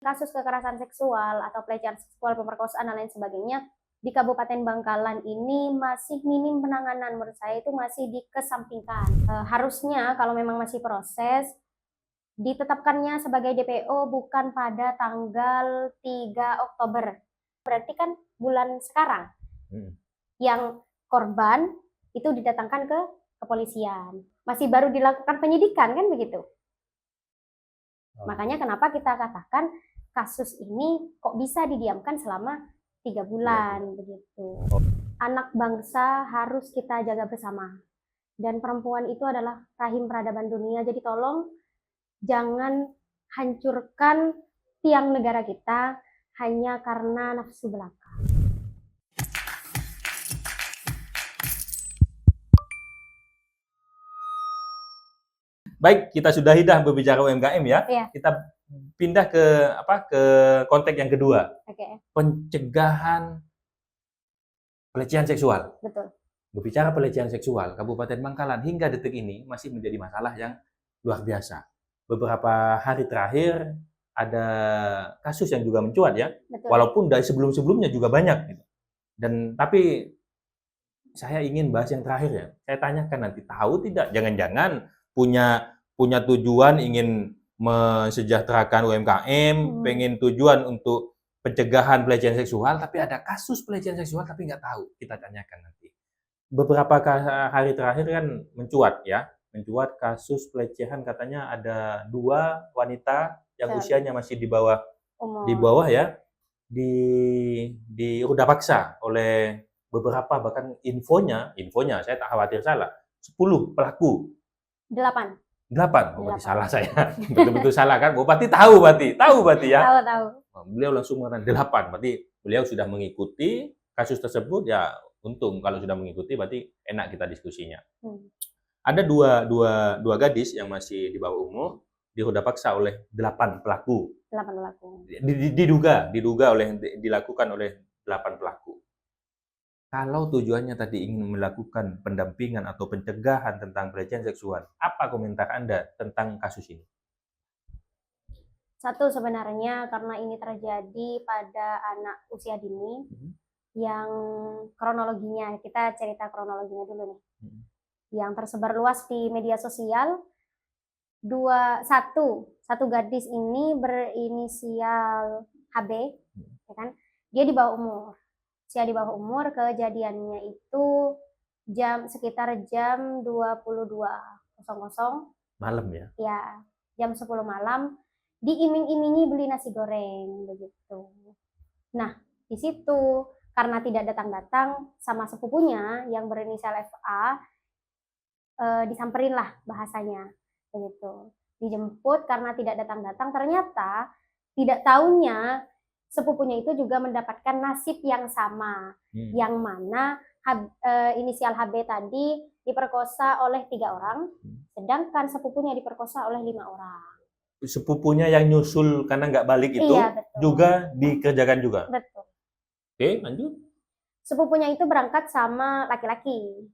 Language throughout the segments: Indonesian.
Kasus kekerasan seksual atau pelecehan seksual, pemerkosaan dan lain sebagainya di Kabupaten Bangkalan ini masih minim penanganan. Menurut saya itu masih dikesampingkan. Harusnya kalau memang masih proses, ditetapkannya sebagai DPO bukan pada tanggal 3 Oktober. Berarti kan bulan sekarang yang korban itu didatangkan ke kepolisian. Masih baru dilakukan penyidikan kan begitu. Makanya kenapa kita katakan kasus ini kok bisa didiamkan selama 3 bulan begitu. Anak bangsa harus kita jaga bersama. Dan perempuan itu adalah rahim peradaban dunia. Jadi tolong jangan hancurkan tiang negara kita hanya karena nafsu belaka. Baik, kita sudahi dah berbicara UMKM ya. Iya. Kita pindah ke konteks yang kedua. Oke. Pencegahan pelecehan seksual. Betul. Berbicara pelecehan seksual, Kabupaten Bangkalan hingga detik ini masih menjadi masalah yang luar biasa. Beberapa hari terakhir ada kasus yang juga mencuat ya. Betul. Walaupun dari sebelum-sebelumnya juga banyak gitu. Tapi saya ingin bahas yang terakhir ya. Saya tanyakan nanti, tahu tidak jangan-jangan punya tujuan ingin mensejahterakan UMKM, pengen tujuan untuk pencegahan pelecehan seksual, tapi ada kasus pelecehan seksual tapi nggak tahu. Kita tanyakan nanti. Beberapa hari terakhir kan mencuat kasus pelecehan, katanya ada 2 wanita yang usianya masih di bawah ya, di ruda paksa oleh beberapa, bahkan infonya saya tak khawatir salah, 10 pelaku. 8. Berarti salah saya. Betul-betul salah kan? Bupati tahu berarti ya? Tahu. Beliau langsung mengatakan 8. Berarti beliau sudah mengikuti kasus tersebut ya. Untung kalau sudah mengikuti berarti enak kita diskusinya. Ada dua gadis yang masih di bawah umur diruda paksa oleh 8 pelaku. 8 pelaku. Dilakukan oleh 8 pelaku. Kalau tujuannya tadi ingin melakukan pendampingan atau pencegahan tentang pelecehan seksual, apa komentar Anda tentang kasus ini? Satu, sebenarnya karena ini terjadi pada anak usia dini, yang kronologinya, kita cerita kronologinya dulu nih. Yang tersebar luas di media sosial, satu gadis ini berinisial HB, ya kan? Dia di bawah umur. Kejadiannya itu sekitar jam 22.00 malam ya? Ya, jam 10 malam diiming-imingi beli nasi goreng begitu. Nah, di situ karena tidak datang-datang sama sepupunya yang berinisial FA, disamperin lah bahasanya begitu. Dijemput karena tidak datang-datang, ternyata tidak tahunya sepupunya itu juga mendapatkan nasib yang sama, yang mana inisial HB tadi diperkosa oleh 3 orang, sedangkan sepupunya diperkosa oleh 5 orang. Sepupunya yang nyusul karena nggak balik itu, iya, juga dikerjakan juga? Betul. Oke, lanjut. Sepupunya itu berangkat sama laki-laki.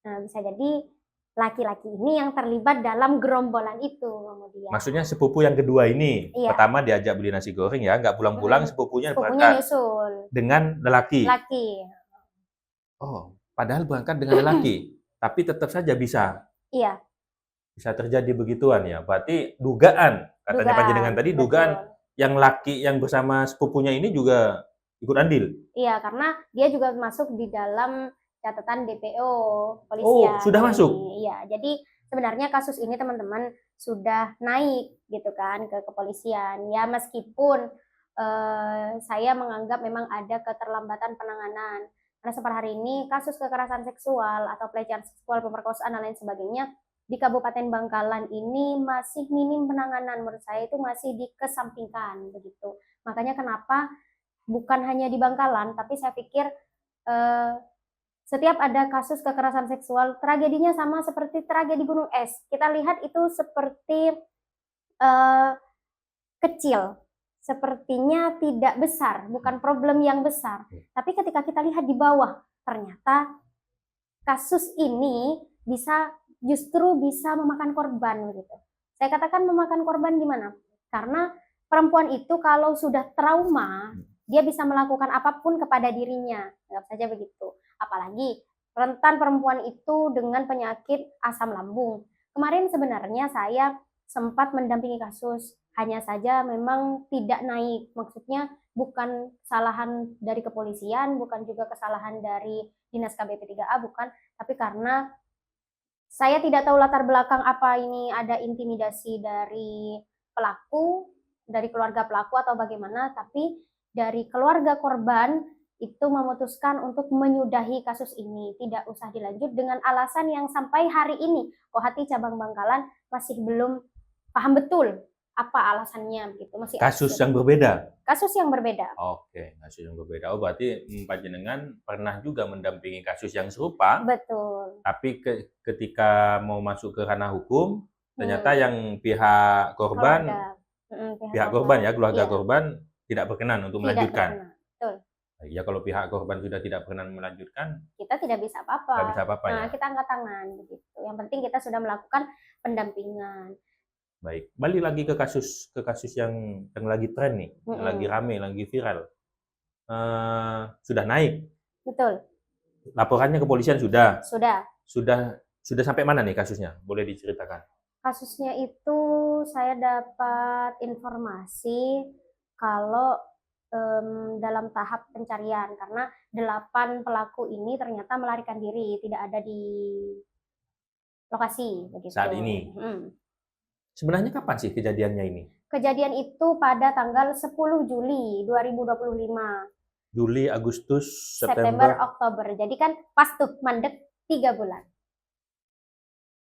Nah, bisa jadi laki-laki ini yang terlibat dalam gerombolan itu kemudian. Maksudnya sepupu yang kedua ini, iya, pertama diajak beli nasi goreng ya, nggak pulang-pulang, sepupunya berangkat nyusul dengan lelaki. Oh, padahal berangkat dengan lelaki, tapi tetap saja bisa. Iya. Bisa terjadi begituan ya. Berarti dugaan, katanya panjenengan tadi, dugaan yang laki yang bersama sepupunya ini juga ikut andil. Iya, karena dia juga masuk di dalam catatan DPO polisian. Oh, sudah masuk? Iya, jadi sebenarnya kasus ini teman-teman sudah naik gitu kan ke kepolisian. Ya meskipun saya menganggap memang ada keterlambatan penanganan. Karena seperti hari ini kasus kekerasan seksual atau pelecehan seksual, pemerkosaan dan lain sebagainya di Kabupaten Bangkalan ini masih minim penanganan. Menurut saya itu masih dikesampingkan begitu. Makanya kenapa bukan hanya di Bangkalan, tapi saya pikir setiap ada kasus kekerasan seksual, tragedinya sama seperti tragedi Gunung Es. Kita lihat itu seperti kecil, sepertinya tidak besar, bukan problem yang besar. Tapi ketika kita lihat di bawah, ternyata kasus ini justru bisa memakan korban gitu. Saya katakan memakan korban gimana? Karena perempuan itu kalau sudah trauma, dia bisa melakukan apapun kepada dirinya, anggap saja begitu. Apalagi rentan perempuan itu dengan penyakit asam lambung. Kemarin sebenarnya saya sempat mendampingi kasus, hanya saja memang tidak naik. Maksudnya bukan kesalahan dari kepolisian, bukan juga kesalahan dari Dinas KBP 3A, bukan, tapi karena saya tidak tahu latar belakang apa ini ada intimidasi dari pelaku, dari keluarga pelaku atau bagaimana, tapi dari keluarga korban itu memutuskan untuk menyudahi kasus ini, tidak usah dilanjut dengan alasan yang sampai hari ini Kohati Cabang Bangkalan masih belum paham betul apa alasannya gitu, masih Kasus absurd. yang berbeda. Kasus yang berbeda. Oke, kasus yang berbeda. Oh, berarti panjenengan pernah juga mendampingi kasus yang serupa, Betul. tapi ketika mau masuk ke ranah hukum, ternyata yang pihak korban, pihak korban ya, keluarga Iya, korban tidak berkenan untuk tidak melanjutkan. berkenan. Betul. Ya kalau pihak korban sudah tidak berkenan melanjutkan, Kita tidak bisa apa-apa. nggak bisa apa-apa Nah, ya. kita angkat tangan begitu. Yang penting kita sudah melakukan pendampingan. Baik, balik lagi ke kasus yang lagi tren nih, yang lagi rame, lagi viral. Sudah naik. Betul. Laporannya kepolisian sudah. Sudah. Sudah sampai mana nih kasusnya? Boleh diceritakan? Kasusnya itu saya dapat informasi kalau dalam tahap pencarian karena 8 pelaku ini ternyata melarikan diri, tidak ada di lokasi begitu. Saat ini. Sebenarnya kapan sih kejadiannya ini? Kejadian itu pada tanggal 10 Juli 2025. Juli, Agustus, September, Oktober. Jadi kan pas tuh mandek 3 bulan.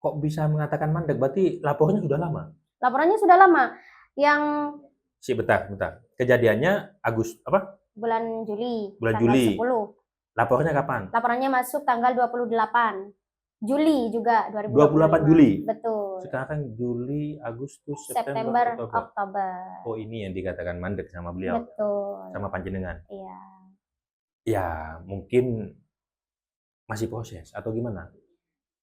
Kok bisa mengatakan mandek? Berarti laporannya sudah lama? Laporannya sudah lama. Yang bentar. Kejadiannya bulan Juli. Bulan tanggal Juli. 10. Laporannya kapan? Laporannya masuk tanggal 28. Juli juga 28 Juli. Betul. Sekarang Juli, Agustus, September, Oktober. Oh, ini yang dikatakan mandek sama beliau. Betul. Sama panjenengan. Iya. Ya, mungkin masih proses atau gimana?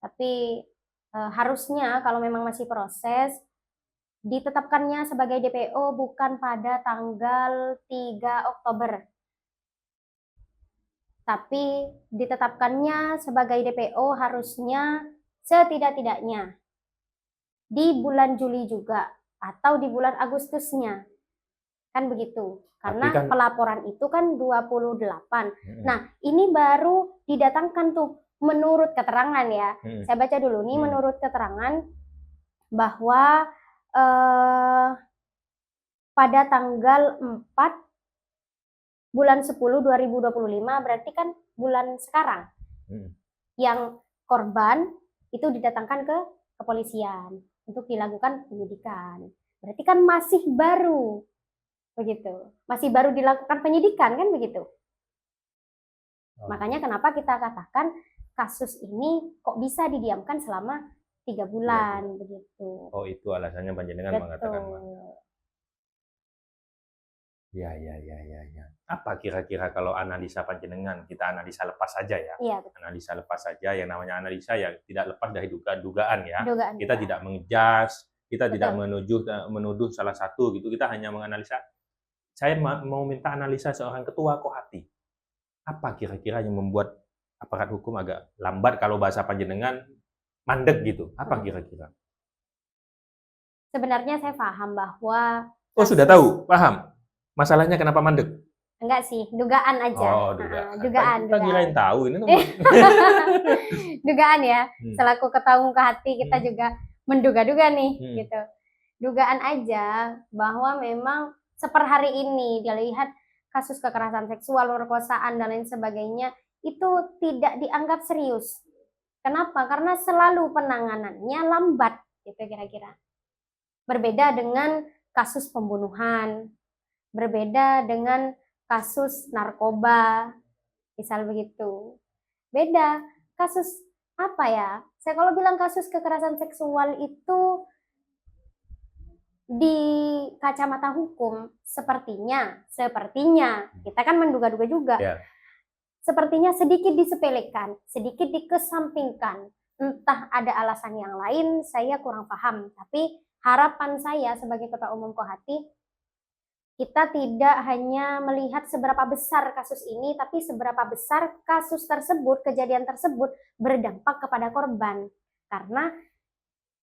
Tapi harusnya kalau memang masih proses, ditetapkannya sebagai DPO bukan pada tanggal 3 Oktober. Tapi ditetapkannya sebagai DPO harusnya setidak-tidaknya di bulan Juli juga atau di bulan Agustusnya. Kan begitu. Karena pelaporan itu kan 28. Nah, ini baru didatangkan tuh menurut keterangan ya. Saya baca dulu nih menurut keterangan bahwa pada tanggal 4 bulan 10 2025 berarti kan bulan sekarang. Yang korban itu didatangkan ke kepolisian untuk dilakukan penyidikan. Berarti kan masih baru. Begitu. Masih baru dilakukan penyidikan kan begitu. Makanya kenapa kita katakan kasus ini kok bisa didiamkan selama 3 bulan begitu. Oh, itu alasannya panjenengan mengatakan. Ya. Apa kira-kira kalau analisa panjenengan, kita analisa lepas saja ya. Iya, analisa lepas saja, yang namanya analisa ya tidak lepas dari dugaan ya. Dugaan, kita tidak mengejas, kita tidak menuduh salah satu gitu. Kita hanya menganalisa. Saya mau minta analisa seorang ketua Kohati. Apa kira-kira yang membuat aparat hukum agak lambat kalau bahasa panjenengan mandek gitu? Apa kira-kira? Sebenarnya saya paham bahwa sudah tahu, paham. Masalahnya kenapa mandek? Enggak sih, dugaan aja. Dugaan. Kita kirain tahu ini. Dugaan ya. Selaku ketua umum Kohati kita juga menduga-duga nih gitu. Dugaan aja bahwa memang seper hari ini dilihat kasus kekerasan seksual, pemerkosaan dan lain sebagainya itu tidak dianggap serius. Kenapa? Karena selalu penanganannya lambat gitu kira-kira. Berbeda dengan kasus pembunuhan, berbeda dengan kasus narkoba, misal begitu. Beda. Kasus apa ya? Saya kalau bilang kasus kekerasan seksual itu di kacamata hukum sepertinya kita kan menduga-duga juga. Sepertinya sedikit disepelekan, sedikit dikesampingkan. Entah ada alasan yang lain, saya kurang paham. Tapi harapan saya sebagai ketua umum Kohati, kita tidak hanya melihat seberapa besar kasus ini, tapi seberapa besar kasus tersebut, kejadian tersebut berdampak kepada korban. Karena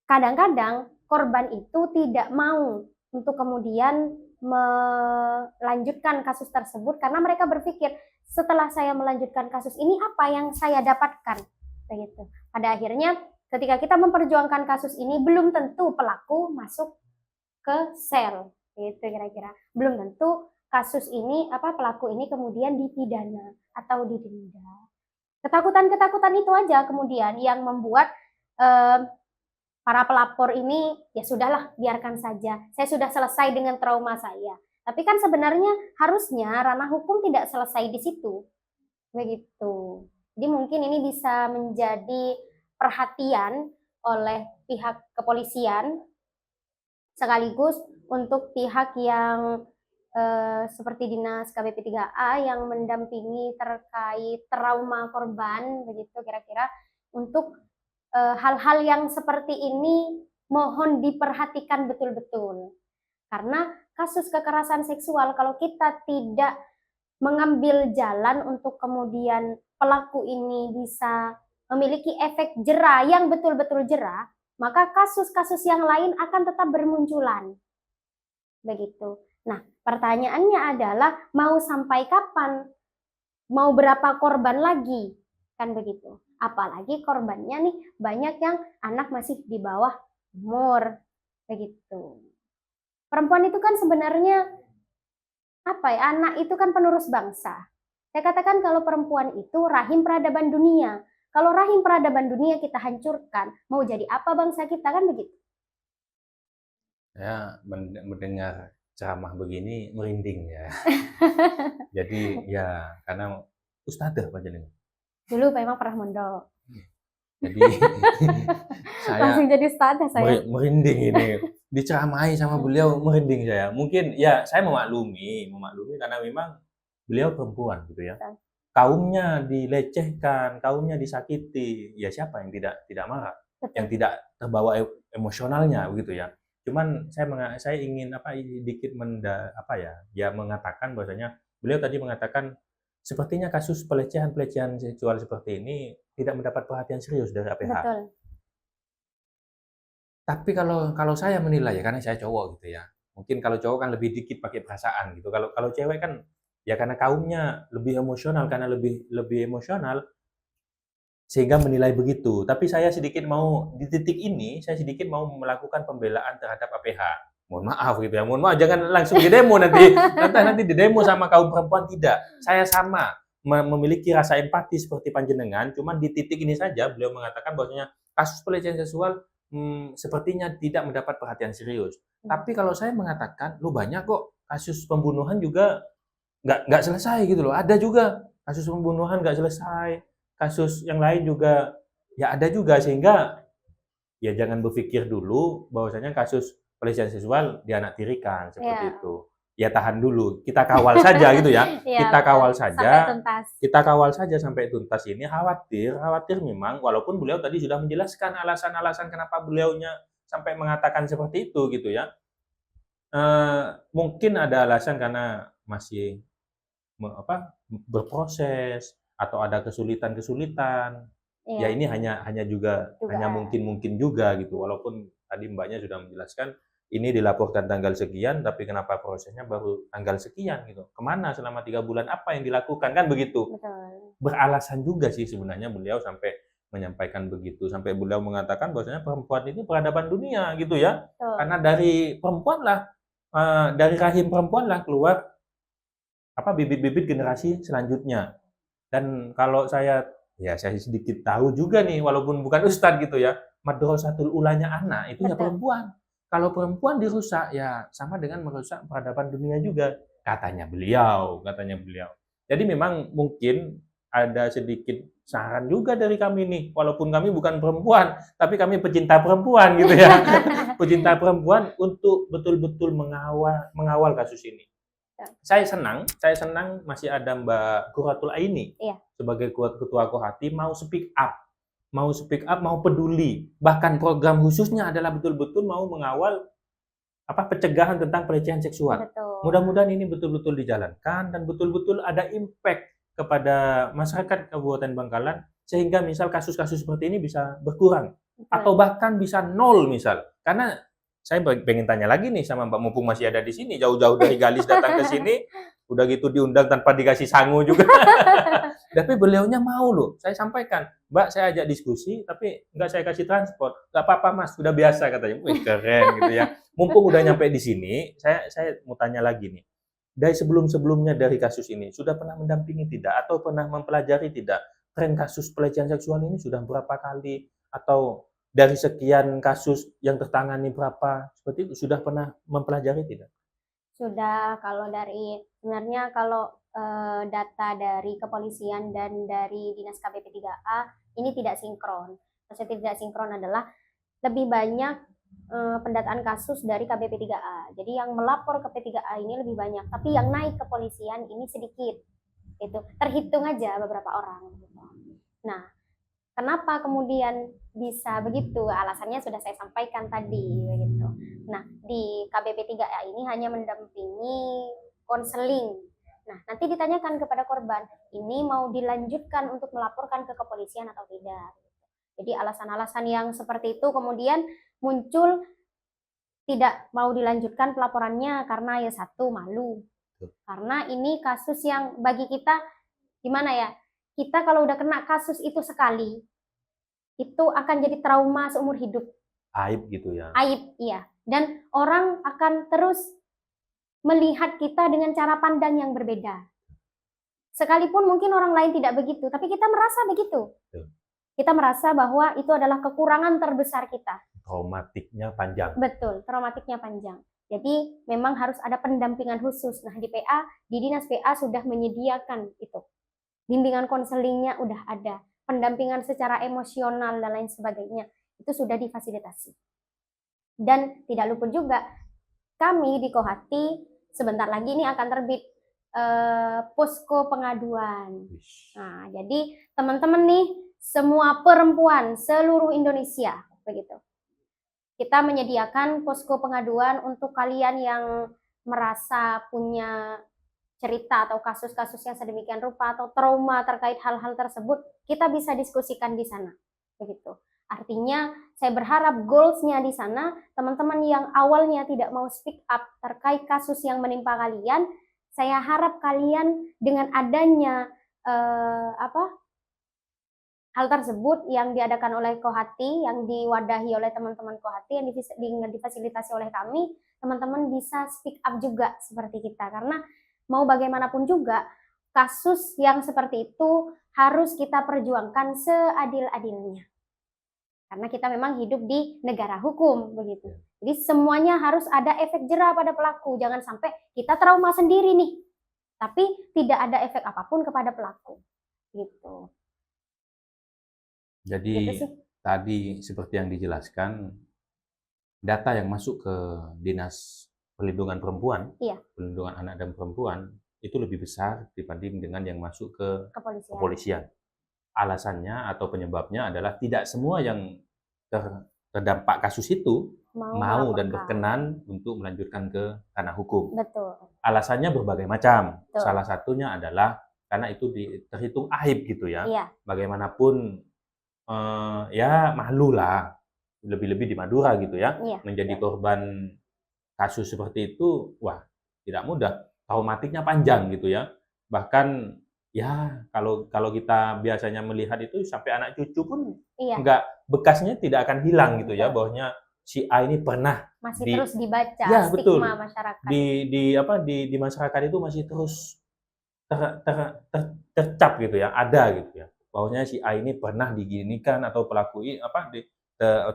kadang-kadang korban itu tidak mau untuk kemudian melanjutkan kasus tersebut karena mereka berpikir setelah saya melanjutkan kasus ini apa yang saya dapatkan, begitu. Pada akhirnya ketika kita memperjuangkan kasus ini belum tentu pelaku masuk ke sel, gitu kira-kira. Belum tentu kasus ini pelaku ini kemudian dipidana atau didenda. Ketakutan-ketakutan itu aja kemudian yang membuat para pelapor ini ya sudahlah biarkan saja. Saya sudah selesai dengan trauma saya. Tapi kan sebenarnya harusnya ranah hukum tidak selesai di situ. Begitu. Jadi mungkin ini bisa menjadi perhatian oleh pihak kepolisian sekaligus untuk pihak yang seperti Dinas KBP 3A yang mendampingi terkait trauma korban, begitu kira-kira, untuk hal-hal yang seperti ini mohon diperhatikan betul-betul. Karena kasus kekerasan seksual kalau kita tidak mengambil jalan untuk kemudian pelaku ini bisa memiliki efek jera yang betul-betul jera, maka kasus-kasus yang lain akan tetap bermunculan. Begitu. Nah, pertanyaannya adalah mau sampai kapan? Mau berapa korban lagi? Kan begitu. Apalagi korbannya nih banyak yang anak masih di bawah umur. Begitu. Perempuan itu kan sebenarnya anak itu kan penerus bangsa. Saya katakan kalau perempuan itu rahim peradaban dunia. Kalau rahim peradaban dunia kita hancurkan, mau jadi apa bangsa kita, kan begitu? Ya, mendengar ceramah begini merinding ya. Jadi ya karena ustadzah panjenengan. Dulu memang pernah mondok. Jadi saya Langsung jadi ustadzah saya. merinding ini. Diceramahi sama beliau merinding saya. Mungkin ya saya memaklumi karena memang beliau perempuan gitu ya. Kaumnya dilecehkan, kaumnya disakiti. Ya siapa yang tidak marah? Betul. Yang tidak terbawa emosionalnya begitu ya. Cuman saya ingin sedikit mengatakan bahwasanya beliau tadi mengatakan sepertinya kasus pelecehan seksual seperti ini tidak mendapat perhatian serius dari APH. Betul. Tapi kalau saya menilai ya karena saya cowok gitu ya. Mungkin kalau cowok kan lebih dikit pakai perasaan gitu. Kalau cewek kan ya karena kaumnya lebih emosional, karena lebih emosional sehingga menilai begitu. Tapi saya sedikit mau di titik ini saya sedikit mau melakukan pembelaan terhadap APH. Mohon maaf gitu ya. Mohon maaf jangan langsung di demo nanti di demo sama kaum perempuan, tidak. Saya sama memiliki rasa empati seperti panjenengan, cuman di titik ini saja beliau mengatakan bahwasanya kasus pelecehan seksual sepertinya tidak mendapat perhatian serius. Tapi kalau saya mengatakan, lu banyak kok kasus pembunuhan juga nggak selesai gitu loh. Ada juga kasus pembunuhan nggak selesai, kasus yang lain juga ya ada juga, sehingga ya jangan berpikir dulu bahwasanya kasus pelecehan seksual dianaktirikan seperti itu. Ya tahan dulu, kita kawal saja gitu ya. Kita kawal saja. Sampai tuntas. Kita kawal saja sampai tuntas ini. Khawatir memang, walaupun beliau tadi sudah menjelaskan alasan-alasan kenapa beliaunya sampai mengatakan seperti itu gitu ya. Mungkin ada alasan karena masih berproses atau ada kesulitan-kesulitan. Ya ini hanya mungkin juga gitu. Walaupun tadi Mbaknya sudah menjelaskan ini dilaporkan tanggal sekian, tapi kenapa prosesnya baru tanggal sekian gitu? Kemana selama 3 bulan? Apa yang dilakukan? Kan begitu. Betul. Beralasan juga sih sebenarnya beliau sampai menyampaikan begitu. Sampai beliau mengatakan bahwasanya perempuan itu peradaban dunia gitu ya. Betul. Karena dari perempuan lah, dari rahim perempuan lah keluar bibit-bibit generasi selanjutnya. Dan kalau saya sedikit tahu juga nih, walaupun bukan ustadz gitu ya, madrasatul ulanya anak itu ya perempuan. Kalau perempuan dirusak ya sama dengan merusak peradaban dunia juga, katanya beliau. Jadi memang mungkin ada sedikit saran juga dari kami nih, walaupun kami bukan perempuan, tapi kami pecinta perempuan gitu ya. Pecinta perempuan untuk betul-betul mengawal kasus ini. Saya senang masih ada Mbak Quratul Aini sebagai ketua Kohati mau speak up, mau peduli. Bahkan program khususnya adalah betul-betul mau mengawal pencegahan tentang pelecehan seksual. Betul. Mudah-mudahan ini betul-betul dijalankan dan betul-betul ada impact kepada masyarakat Kabupaten Bangkalan sehingga misal kasus-kasus seperti ini bisa berkurang Betul. atau bahkan bisa nol misal. Karena saya pengen tanya lagi nih sama Mbak mumpung masih ada di sini, jauh-jauh dari Galis datang ke sini, udah gitu diundang tanpa dikasih sangu juga. Tapi beliaunya mau loh, saya sampaikan, Mbak saya ajak diskusi, tapi nggak saya kasih transport. Nggak apa-apa Mas, sudah biasa katanya. Wih keren gitu ya. Mumpung udah nyampe di sini, saya mau tanya lagi nih. Dari sebelum-sebelumnya dari kasus ini, sudah pernah mendampingi tidak? Atau pernah mempelajari tidak? Tren kasus pelecehan seksual ini sudah berapa kali? Atau dari sekian kasus yang tertangani berapa? Seperti itu, sudah pernah mempelajari tidak? Sudah, sebenarnya kalau data dari kepolisian dan dari Dinas KBP 3A ini tidak sinkron. Maksudnya tidak sinkron adalah lebih banyak pendataan kasus dari KBP 3A. Jadi yang melapor ke P3A ini lebih banyak, tapi yang naik ke polisian ini sedikit. Itu terhitung aja beberapa orang. Nah, kenapa kemudian bisa begitu? Alasannya sudah saya sampaikan tadi, begitu. Nah, di KBP 3A ini hanya mendampingi konseling. Nah, nanti ditanyakan kepada korban, ini mau dilanjutkan untuk melaporkan ke kepolisian atau tidak. Jadi alasan-alasan yang seperti itu kemudian muncul tidak mau dilanjutkan pelaporannya karena ya satu malu. Karena ini kasus yang bagi kita gimana ya? Kita kalau udah kena kasus itu sekali, itu akan jadi trauma seumur hidup. Aib gitu ya. Aib, iya. Dan orang akan terus melihat kita dengan cara pandang yang berbeda. Sekalipun mungkin orang lain tidak begitu, tapi kita merasa begitu. Kita merasa bahwa itu adalah kekurangan terbesar kita. Traumatiknya panjang. Betul, traumatiknya panjang. Jadi memang harus ada pendampingan khusus. Nah, di Dinas PA sudah menyediakan itu. Bimbingan konselingnya udah ada. Pendampingan secara emosional dan lain sebagainya. Itu sudah difasilitasi. Dan tidak lupa juga, kami di Kohati sebentar lagi ini akan terbit posko pengaduan. Nah, jadi teman-teman nih, semua perempuan seluruh Indonesia, begitu. Kita menyediakan posko pengaduan untuk kalian yang merasa punya cerita atau kasus-kasus yang sedemikian rupa atau trauma terkait hal-hal tersebut, kita bisa diskusikan di sana, begitu. Artinya, saya berharap goals-nya di sana, teman-teman yang awalnya tidak mau speak up terkait kasus yang menimpa kalian, saya harap kalian dengan adanya hal tersebut yang diadakan oleh Kohati, yang diwadahi oleh teman-teman Kohati, yang difasilitasi oleh kami, teman-teman bisa speak up juga seperti kita. Karena mau bagaimanapun juga, kasus yang seperti itu harus kita perjuangkan seadil-adilnya. Karena kita memang hidup di negara hukum, begitu. Jadi semuanya harus ada efek jera pada pelaku. Jangan sampai kita trauma sendiri nih, tapi tidak ada efek apapun kepada pelaku. Gitu. Jadi tadi seperti yang dijelaskan, data yang masuk ke Dinas Perlindungan Perempuan, Perlindungan Anak dan Perempuan, itu lebih besar dibanding dengan yang masuk ke kepolisian. Alasannya atau penyebabnya adalah tidak semua yang terdampak kasus itu mau dan berkenan untuk melanjutkan ke ranah hukum. Betul. Alasannya berbagai macam. Betul. Salah satunya adalah karena itu terhitung aib gitu ya. Iya. Bagaimanapun ya malu lah, lebih-lebih di Madura gitu ya. Iya. Menjadi korban kasus seperti itu, wah tidak mudah. Traumatiknya panjang gitu ya. Bahkan ya kalau kita biasanya melihat itu sampai anak cucu pun bekasnya tidak akan hilang gitu ya, bahwanya si A ini pernah terus dibaca, ya, stigma betul. Masyarakat. Di masyarakat itu masih terus tercap gitu ya, ada gitu ya. Bahwanya si A ini pernah diginikan atau pelaku ini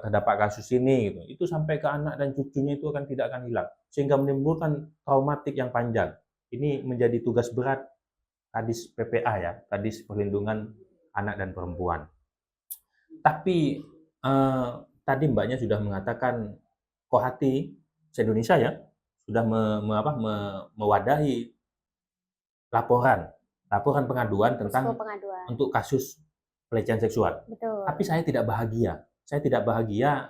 terdapat kasus ini gitu. Itu sampai ke anak dan cucunya itu tidak akan hilang, sehingga menimbulkan traumatik yang panjang. Ini menjadi tugas berat Kadis PPA ya, Kadis Perlindungan Anak dan Perempuan. Tapi tadi Mbaknya sudah mengatakan Kohati se-Indonesia ya sudah mewadahi laporan pengaduan tentang untuk kasus pelecehan seksual. Betul. Tapi saya tidak bahagia.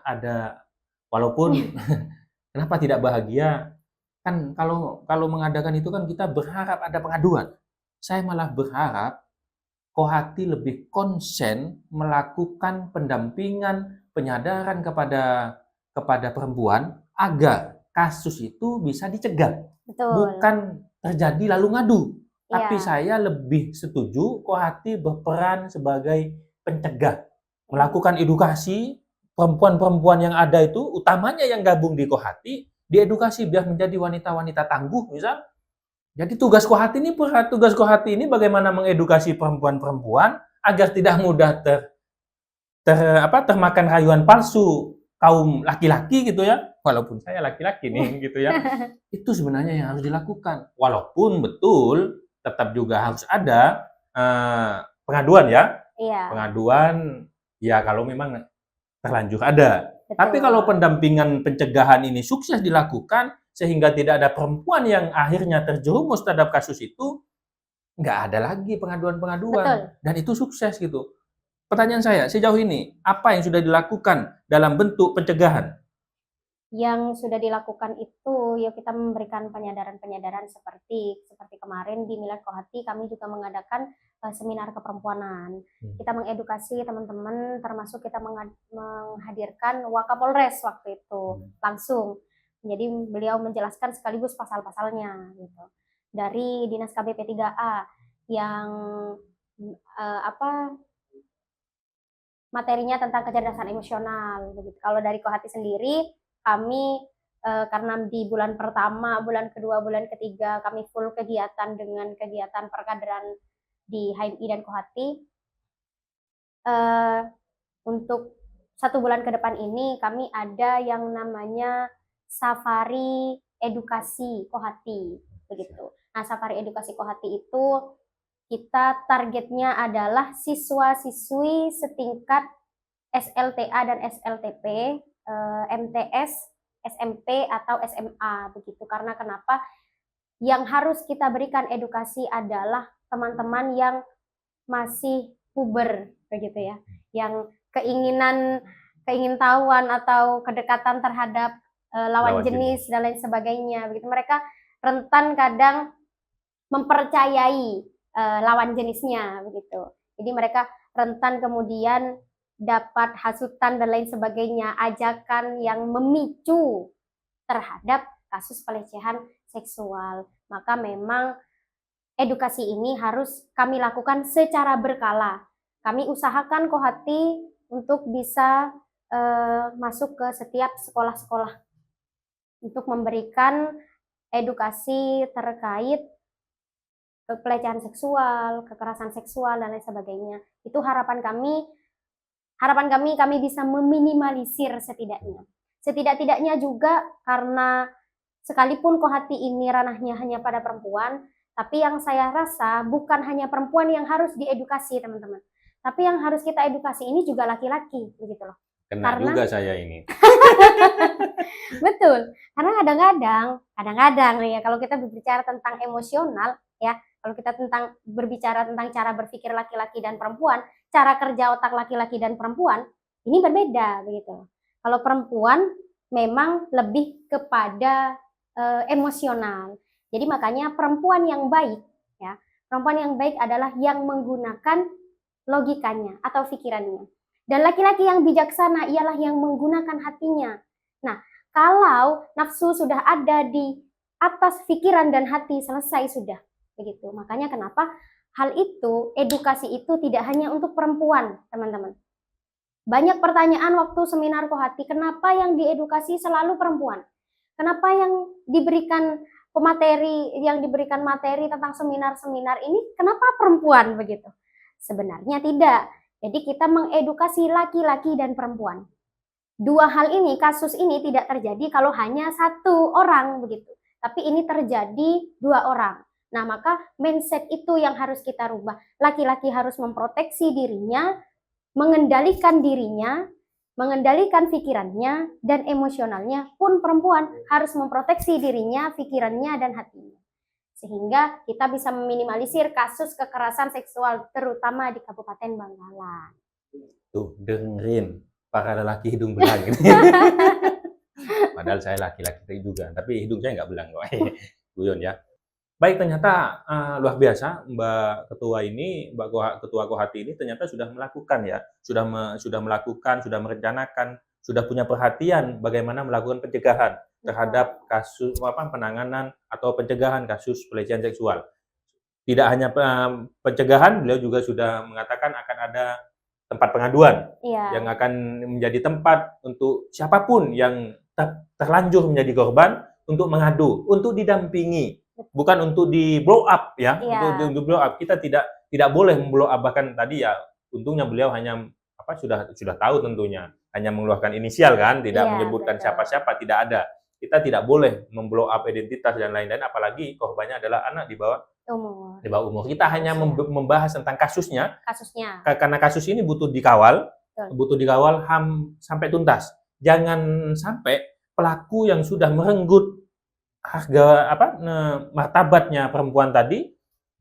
Ada walaupun Kenapa tidak bahagia? Kan kalau mengadakan itu kan kita berharap ada pengaduan. Saya malah berharap Kohati lebih konsen melakukan pendampingan, penyadaran kepada perempuan agar kasus itu bisa dicegah. Betul. Bukan terjadi lalu ngadu. Tapi Iya. saya lebih setuju Kohati berperan sebagai pencegah. Melakukan edukasi perempuan-perempuan yang ada itu, utamanya yang gabung di Kohati, diedukasi biar menjadi wanita-wanita tangguh misal. Jadi tugas Kohati ini bagaimana mengedukasi perempuan-perempuan agar tidak mudah termakan rayuan palsu kaum laki-laki gitu ya. Walaupun saya laki-laki nih gitu ya. Itu sebenarnya yang harus dilakukan. Walaupun betul tetap juga harus ada pengaduan ya. Iya. Pengaduan ya kalau memang terlanjur ada. Betul. Tapi kalau pendampingan pencegahan ini sukses dilakukan sehingga tidak ada perempuan yang akhirnya terjerumus terhadap kasus itu, nggak ada lagi pengaduan-pengaduan. Betul. Dan itu sukses gitu. Pertanyaan saya, sejauh ini, apa yang sudah dilakukan dalam bentuk pencegahan? Yang sudah dilakukan itu, ya kita memberikan penyadaran-penyadaran seperti kemarin di Milad Kohati kami juga mengadakan seminar keperempuanan. Kita mengedukasi teman-teman, termasuk kita menghadirkan Wakapolres waktu itu langsung. Jadi beliau menjelaskan sekaligus pasal-pasalnya gitu. Dari Dinas KBP 3A yang materinya tentang kecerdasan emosional begitu. Kalau dari Kohati sendiri kami karena di bulan pertama, bulan kedua, bulan ketiga kami full kegiatan dengan kegiatan perkaderan di HMI dan Kohati. Untuk 1 bulan ke depan ini kami ada yang namanya Safari Edukasi Kohati begitu. Nah, Safari Edukasi Kohati itu kita targetnya adalah siswa-siswi setingkat SLTA dan SLTP, MTS, SMP atau SMA begitu. Karena kenapa? Yang harus kita berikan edukasi adalah teman-teman yang masih puber begitu ya, yang keingintahuan atau kedekatan terhadap lawan jenis dan lain sebagainya begitu. Mereka rentan kadang mempercayai lawan jenisnya begitu. Jadi mereka rentan kemudian dapat hasutan dan lain sebagainya, ajakan yang memicu terhadap kasus pelecehan seksual. Maka memang edukasi ini harus kami lakukan secara berkala. Kami usahakan Kohati untuk bisa masuk ke setiap sekolah-sekolah untuk memberikan edukasi terkait pelecehan seksual, kekerasan seksual dan lain sebagainya. Itu harapan kami bisa meminimalisir setidaknya. Setidak-tidaknya juga karena sekalipun Kohati ini ranahnya hanya pada perempuan, tapi yang saya rasa bukan hanya perempuan yang harus diedukasi, teman-teman. Tapi yang harus kita edukasi ini juga laki-laki, begitu loh. Karena juga saya ini. Betul. Karena kadang-kadang ya kalau kita berbicara tentang emosional ya, kalau kita berbicara tentang cara berpikir laki-laki dan perempuan, cara kerja otak laki-laki dan perempuan ini berbeda begitu. Kalau perempuan memang lebih kepada emosional. Jadi makanya perempuan yang baik ya, perempuan yang baik adalah yang menggunakan logikanya atau pikirannya. Dan laki-laki yang bijaksana ialah yang menggunakan hatinya. Nah, kalau nafsu sudah ada di atas pikiran dan hati, selesai sudah. Begitu. Makanya kenapa hal itu, edukasi itu tidak hanya untuk perempuan, teman-teman. Banyak pertanyaan waktu seminar Kohati, kenapa yang diedukasi selalu perempuan? Kenapa yang diberikan materi tentang seminar-seminar ini, kenapa perempuan begitu? Sebenarnya tidak. Jadi kita mengedukasi laki-laki dan perempuan. Dua hal ini, kasus ini tidak terjadi kalau hanya 1 orang begitu. Tapi ini terjadi 2 orang. Nah, maka mindset itu yang harus kita rubah. Laki-laki harus memproteksi dirinya, mengendalikan pikirannya dan emosionalnya, pun perempuan harus memproteksi dirinya, pikirannya dan hatinya. Sehingga kita bisa meminimalisir kasus kekerasan seksual terutama di Kabupaten Bangkalan. Tuh, dengerin para lelaki hidung belang ini. Padahal saya laki-laki juga, tapi hidung saya nggak belang kok. Guyon ya. Baik, ternyata luar biasa Mbak Ketua ini, Ketua Kohati ini ternyata sudah melakukan ya, sudah melakukan, sudah merencanakan, sudah punya perhatian bagaimana melakukan pencegahan terhadap kasus penanganan atau pencegahan kasus pelecehan seksual. Tidak hanya pencegahan, beliau juga sudah mengatakan akan ada tempat pengaduan Iya. yang akan menjadi tempat untuk siapapun yang terlanjur menjadi korban untuk mengadu, untuk didampingi, bukan untuk di blow up ya. Iya. Untuk blow up, kita tidak boleh memblow up. Bahkan tadi ya, untungnya beliau hanya sudah tahu tentunya, hanya mengeluarkan inisial kan, tidak Iya, menyebutkan betul. siapa-siapa, tidak ada. Kita tidak boleh memblow up identitas dan lain-lain, apalagi korbannya adalah anak di bawah umur. Kita hanya membahas tentang kasusnya, karena kasus ini butuh dikawal, sampai tuntas. Jangan sampai pelaku yang sudah merenggut harga martabatnya perempuan tadi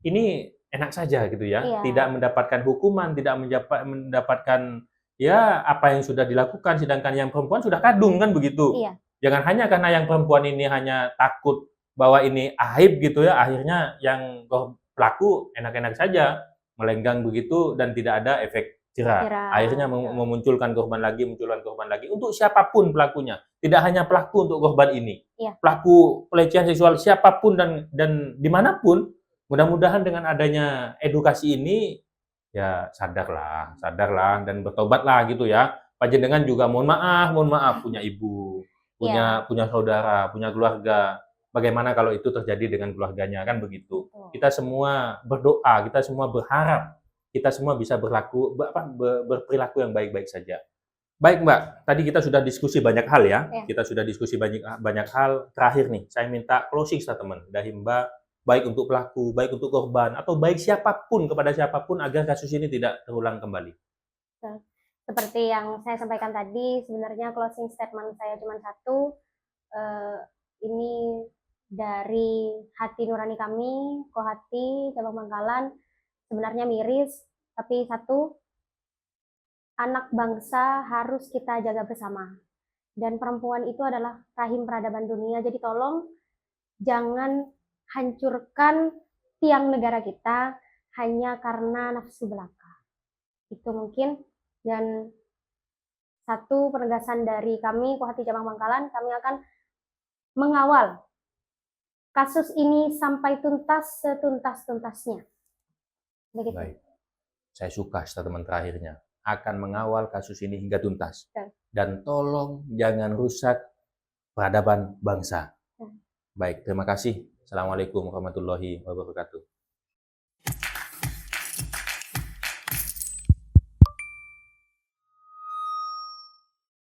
ini enak saja gitu ya, Iya. tidak mendapatkan hukuman, tidak mendapatkan ya apa yang sudah dilakukan, sedangkan yang perempuan sudah kadung kan begitu. Iya. Jangan hanya karena yang perempuan ini hanya takut bahwa ini aib gitu ya, akhirnya yang pelaku enak-enak saja melenggang begitu dan tidak ada efek jerah. Akhirnya memunculkan korban lagi untuk siapapun pelakunya. Tidak hanya pelaku untuk korban ini. Iya. Pelaku pelecehan seksual siapapun dan dimanapun, mudah-mudahan dengan adanya edukasi ini ya sadarlah dan bertobatlah gitu ya. Panjenengan juga mohon maaf punya ibu, punya saudara, punya keluarga. Bagaimana kalau itu terjadi dengan keluarganya kan begitu. Kita semua berdoa, kita semua berharap kita semua bisa berperilaku yang baik-baik saja. Baik Mbak, tadi kita sudah diskusi banyak hal ya. Kita sudah diskusi banyak hal. Terakhir nih, saya minta closing statement dari Mbak, baik untuk pelaku, baik untuk korban, atau baik siapapun kepada siapapun agar kasus ini tidak terulang kembali. Seperti yang saya sampaikan tadi, sebenarnya closing statement saya cuma satu. Ini dari hati nurani kami, Kohati Cabang Bangkalan. Sebenarnya miris, tapi satu, anak bangsa harus kita jaga bersama. Dan perempuan itu adalah rahim peradaban dunia, jadi tolong jangan hancurkan tiang negara kita hanya karena nafsu belaka. Itu mungkin. Dan satu penegasan dari kami, Kohati Cabang Bangkalan, kami akan mengawal kasus ini sampai tuntas setuntas-tuntasnya. Begitu. Baik, saya suka statement terakhirnya. Akan mengawal kasus ini hingga tuntas. Dan tolong jangan rusak peradaban bangsa. Baik, terima kasih. Assalamualaikum warahmatullahi wabarakatuh.